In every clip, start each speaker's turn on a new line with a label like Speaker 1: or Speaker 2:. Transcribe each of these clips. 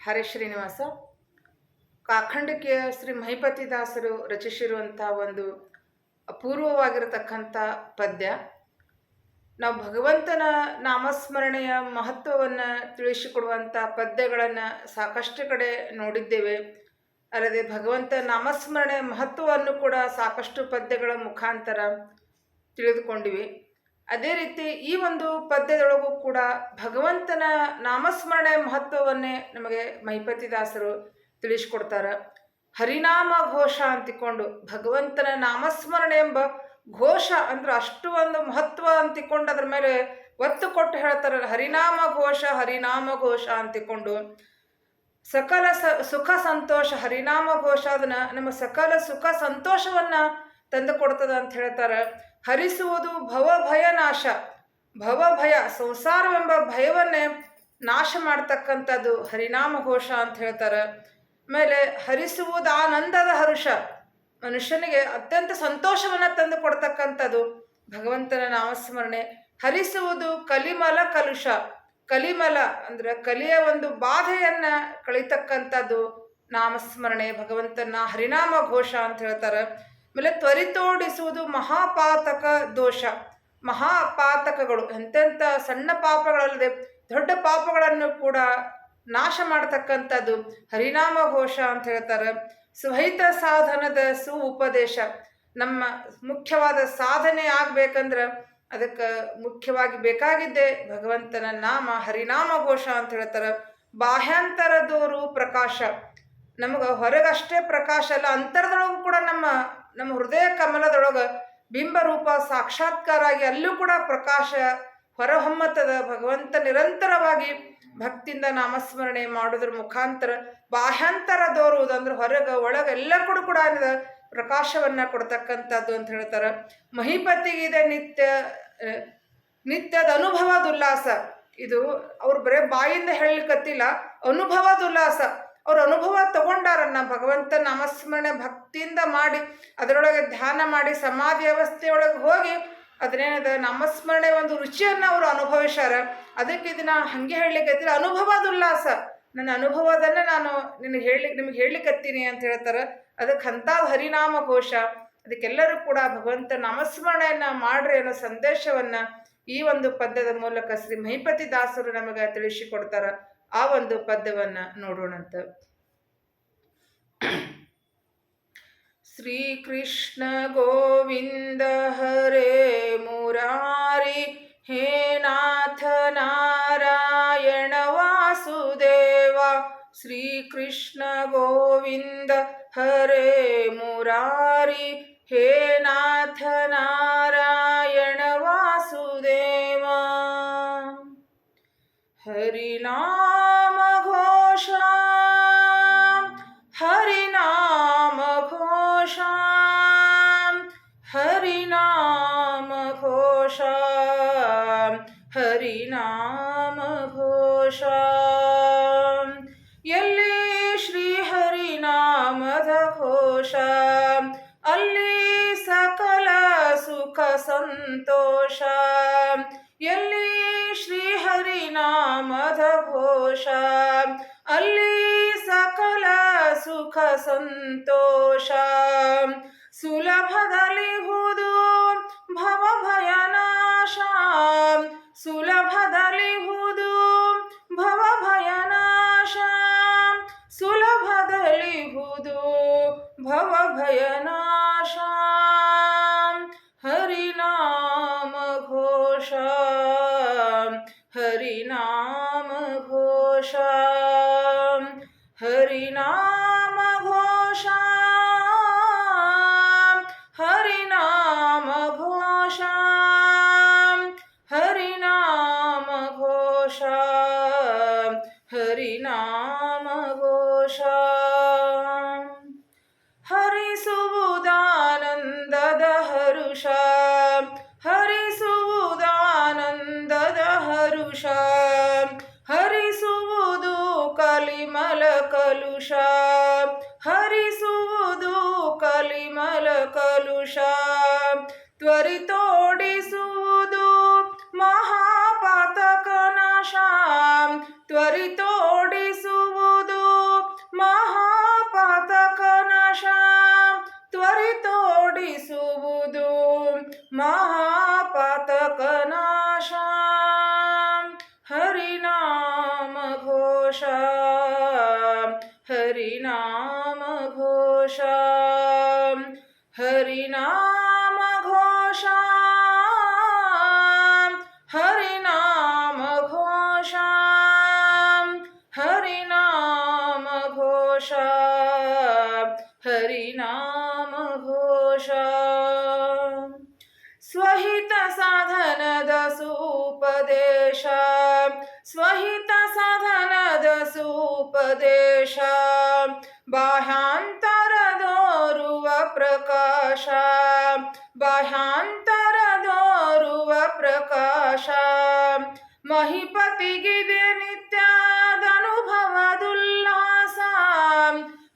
Speaker 1: ಹರೇ ಶ್ರೀನಿವಾಸ. ಕಾಖಂಡಿಕೆಯ ಶ್ರೀ ಮಹಿಪತಿದಾಸರು ರಚಿಸಿರುವಂಥ ಒಂದು ಅಪೂರ್ವವಾಗಿರತಕ್ಕಂಥ ಪದ್ಯ. ನಾವು ಭಗವಂತನ ನಾಮಸ್ಮರಣೆಯ ಮಹತ್ವವನ್ನು ತಿಳಿಸಿಕೊಡುವಂಥ ಪದ್ಯಗಳನ್ನು ಸಾಕಷ್ಟು ಕಡೆ ನೋಡಿದ್ದೇವೆ. ಅಲ್ಲದೆ ಭಗವಂತ ನಾಮಸ್ಮರಣೆಯ ಮಹತ್ವವನ್ನು ಕೂಡ ಸಾಕಷ್ಟು ಪದ್ಯಗಳ ಮುಖಾಂತರ ತಿಳಿದುಕೊಂಡಿವೆ. ಅದೇ ರೀತಿ ಈ ಒಂದು ಪದ್ಯದೊಳಗೂ ಕೂಡ ಭಗವಂತನ ನಾಮಸ್ಮರಣೆ ಮಹತ್ವವನ್ನೇ ನಮಗೆ ಮಹಿಪತಿದಾಸರು ತಿಳಿಸ್ಕೊಡ್ತಾರೆ. ಹರಿನಾಮ ಘೋಷ ಅಂತಿಕೊಂಡು ಭಗವಂತನ ನಾಮಸ್ಮರಣೆ ಎಂಬ ಘೋಷ ಅಂದ್ರೆ ಅಷ್ಟು ಒಂದು ಮಹತ್ವ ಅಂತಿಕೊಂಡು ಅದ್ರ ಮೇಲೆ ಒತ್ತು ಕೊಟ್ಟು ಹೇಳ್ತಾರೆ. ಹರಿನಾಮ ಘೋಷ ಅಂತಿಕೊಂಡು ಸಕಲ ಸುಖ ಸಂತೋಷ, ಹರಿನಾಮ ಘೋಷ ಅದನ್ನ ನಮ್ಮ ಸಕಲ ಸುಖ ಸಂತೋಷವನ್ನ ತಂದು ಕೊಡ್ತದ ಅಂತ ಹೇಳ್ತಾರೆ. ಹರಿಸುವುದು ಭವಭಯ ನಾಶ, ಭವಭಯ ಸಂಸಾರವೆಂಬ ಭಯವನ್ನೇ ನಾಶ ಮಾಡ್ತಕ್ಕಂಥದ್ದು ಹರಿನಾಮ ಘೋಷ ಅಂತ ಹೇಳ್ತಾರೆ. ಆಮೇಲೆ ಹರಿಸುವುದು ಆನಂದದ ಹರುಷ, ಮನುಷ್ಯನಿಗೆ ಅತ್ಯಂತ ಸಂತೋಷವನ್ನು ತಂದು ಕೊಡ್ತಕ್ಕಂಥದ್ದು ಭಗವಂತನ ನಾಮಸ್ಮರಣೆ. ಹರಿಸುವುದು ಕಲಿಮಲ ಕಲುಷ, ಕಲಿಮಲ ಅಂದ್ರೆ ಕಲಿಯ ಒಂದು ಬಾಧೆಯನ್ನ ಕಳೀತಕ್ಕಂಥದ್ದು ನಾಮಸ್ಮರಣೆ, ಭಗವಂತನ ಹರಿನಾಮ ಘೋಷ ಅಂತ ಹೇಳ್ತಾರೆ. ಆಮೇಲೆ ತ್ವರಿತೋಡಿಸುವುದು ಮಹಾಪಾತಕ ದೋಷ, ಮಹಾಪಾತಕಗಳು ಎಂತೆಂಥ ಸಣ್ಣ ಪಾಪಗಳಲ್ಲದೆ ದೊಡ್ಡ ಪಾಪಗಳನ್ನು ಕೂಡ ನಾಶ ಮಾಡತಕ್ಕಂಥದ್ದು ಹರಿನಾಮ ಘೋಷ ಅಂತ ಹೇಳ್ತಾರೆ. ಸ್ವಹಿತ ಸಾಧನದ ಉಪದೇಶ, ನಮ್ಮ ಮುಖ್ಯವಾದ ಸಾಧನೆ ಆಗ್ಬೇಕಂದ್ರೆ ಅದಕ್ಕೆ ಮುಖ್ಯವಾಗಿ ಬೇಕಾಗಿದ್ದೇ ಭಗವಂತನ ನಾಮ, ಹರಿನಾಮ ಘೋಷ ಅಂತ ಹೇಳ್ತಾರೆ. ಬಾಹ್ಯಾಂತರದೋರು ಪ್ರಕಾಶ, ನಮಗೆ ಹೊರಗಷ್ಟೇ ಪ್ರಕಾಶ ಅಲ್ಲ, ಅಂತರದೊಳಗೂ ಕೂಡ ನಮ್ಮ ಹೃದಯ ಕಮಲದೊಳಗೆ ಬಿಂಬರೂಪ ಸಾಕ್ಷಾತ್ಕಾರ ಆಗಿ ಅಲ್ಲೂ ಕೂಡ ಪ್ರಕಾಶ ಹೊರಹೊಮ್ಮತದ. ಭಗವಂತ ನಿರಂತರವಾಗಿ ಭಕ್ತಿಯಿಂದ ನಾಮಸ್ಮರಣೆ ಮಾಡೋದ್ರ ಮುಖಾಂತರ ಬಾಹ್ಯಾಂತರ ದೋರುವುದು ಅಂದ್ರೆ ಹೊರಗೆ ಒಳಗೆ ಎಲ್ಲ ಕೂಡ ಪ್ರಕಾಶವನ್ನ ಕೊಡ್ತಕ್ಕಂಥದ್ದು ಅಂತ ಹೇಳ್ತಾರೆ. ಮಹಿಪತಿಗಿದೆ ನಿತ್ಯದ ಅನುಭವದ ಉಲ್ಲಾಸ. ಇದು ಅವ್ರು ಬರೇ ಬಾಯಿಂದ ಹೇಳಲಿಕ್ಕತ್ತಿಲ್ಲ, ಅನುಭವದ ಉಲ್ಲಾಸ. ಅವ್ರ ಅನುಭವ ತಗೊಂಡಾರನ್ನ ಭಗವಂತ ನಾಮಸ್ಮರಣೆ ಭಕ್ತಿಯಿಂದ ಮಾಡಿ ಅದರೊಳಗೆ ಧ್ಯಾನ ಮಾಡಿ ಸಮಾಧಿ ಅವಸ್ಥೆಯೊಳಗೆ ಹೋಗಿ ಅದನ್ನೇನದ ನಾಮಸ್ಮರಣೆ ಒಂದು ರುಚಿಯನ್ನು ಅವರು ಅನುಭವಿಸ್ಯಾರ. ಅದಕ್ಕೆ ಇದನ್ನ ಹಂಗೆ ಹೇಳಲಿಕ್ಕೆ ಅನುಭವದ ಉಲ್ಲಾಸ, ನನ್ನ ಅನುಭವದನ್ನ ನಾನು ನಿಮಗೆ ಹೇಳಲಿಕ್ಕತ್ತೀನಿ ಅಂತ ಹೇಳ್ತಾರೆ. ಅದಕ್ಕೆ ಅಂಥ ಹರಿನಾಮ ಘೋಷ. ಅದಕ್ಕೆಲ್ಲರೂ ಕೂಡ ಭಗವಂತ ನಾಮಸ್ಮರಣೆಯನ್ನ ಮಾಡ್ರಿ ಅನ್ನೋ ಸಂದೇಶವನ್ನ ಈ ಒಂದು ಪದ್ಯದ ಮೂಲಕ ಶ್ರೀ ಮಹಿಪತಿದಾಸರು ನಮಗೆ ತಿಳಿಸಿಕೊಡ್ತಾರ. ಆ ಒಂದು ಪದ್ಯವನ್ನ ನೋಡೋಣಂತ. ಶ್ರೀ ಕೃಷ್ಣ ಗೋವಿಂದ ಹರೇ ಮುರಾರಿ, ಹೇ ನಾಥ ನಾರಾಯಣ ವಾಸುದೇವ. ಶ್ರೀ ಕೃಷ್ಣ ಗೋವಿಂದ ಹರೇ ಮುರಾರಿ, ಹೇ ನಾಥ ನಾರಾಯಣ ವಾಸುದೇವ. ಹರಿನಾಮ ಘೋಷ, ಹರಿನಾಮ ಘೋಷ, ಹರಿನಾಮ ಘೋಷ, ಹರಿನಾಮ ಘೋಷ. ಎಲ್ಲಿ ಶ್ರೀ ಹರಿನಾಮದ ಘೋಷ, ಅಲ್ಲಿ ಸಕಲ ಸುಖ ಸಂತೋಷ. ಎಲ್ಲಿ ಶ್ರೀ ಹರಿನಾಮದ ಘೋಷ, ಅಲ್ಲಿ ಸಕಲ ಸುಖ ಸಂತೋಷ. ಸುಲಭದಲ್ಲಿಹುದು ಭವಭಯನಾಶ, ಸುಲಭದಲ್ಲಿಹುದು ಭವಭಯನಾಶ, ಸುಲಭದಲ್ಲಿಹುದು ಭವಭಯನಾಶ. ಹರಿನಾಮ ಘೋಷ, ಹರಿನಾಮ ಘೋಷ, ಹರಿನಾಮ ಘೋಷ, ಹರಿನಾಮ ಘೋಷ, ಹರಿನಾಮ ಘೋಷ, ಹರಿನಾಮ ಘೋಷ. ಹರಿಸುವುದಾನಂದದ ಹರುಷ, ಹರಿಸುವುದಾನಂದದ ಹರುಷ, ಹರಿಸುವುದು ಕಲಿಮಲ ಕಲುಷ, ಹರಿಸುವುದು ಕಲಿಮಲ ಕಲುಷ. ತ್ವರಿತೋಡಿಸುವುದು ಮಹಾಪಾತಕ ನಾಶ, ತ್ವರಿತೋಡಿಸುವುದು घोष हरिनाम घोष हरिनाम घोष हरिनाम घोष हरिनाम घोष हरिनाम घोष स्वहित साधनद सुपदेश स्वहित साधनद सुपदेश बाह्यांतरदोरुव प्रकाश बाह्यांतरदोरुव प्रकाಶ ಮಹಿಪತಿಗಿದೆ ನಿತ್ಯದನುಭವದುಲ್ಲಾಸ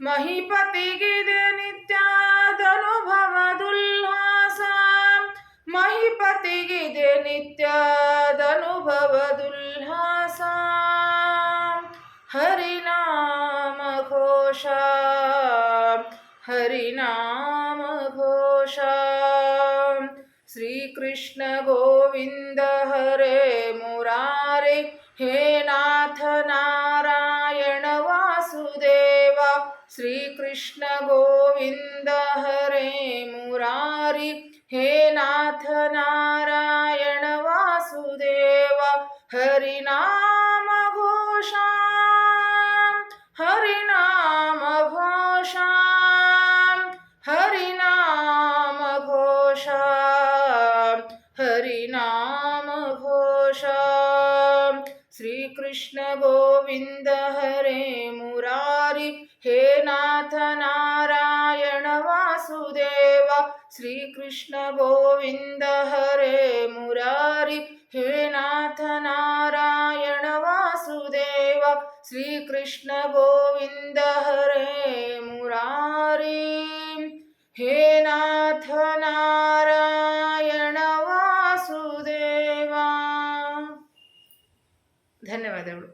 Speaker 1: ಮಹಿಪತಿಗಿದೆ ನಿತ್ಯದನುಭವದುಲ್ಲಾಸ ಮಹಿಪತಿಗಿದೆ ನಿತ್ಯದನುಭವದುಲ್ಲಾಸ ಹರಿನಾಮ ಘೋಷ ಹರಿನಾಮ ಘೋಷ श्रीकृष्ण गोविंद हरे मुरारे हे नाथ नारायण वासुदेव श्रीकृष्ण गोविंद हरे मुरारी हे नाथ नारायण वासुदेव हरिनाम घोष हरिनाम घोष हरिनाम घोष हरिनाम घोष श्रीकृष्ण गोविंद हरे मुरारी हे नाथ नारायण वासुदेव श्रीकृष्ण गोविंद हरे मुरारी हे नाथ नारायण वासुदेव श्रीकृष्ण गोविंद हरे मुरारी हे नाथ नारायण ವಾಸುದೇವ. ಧನ್ಯವಾದಗಳು.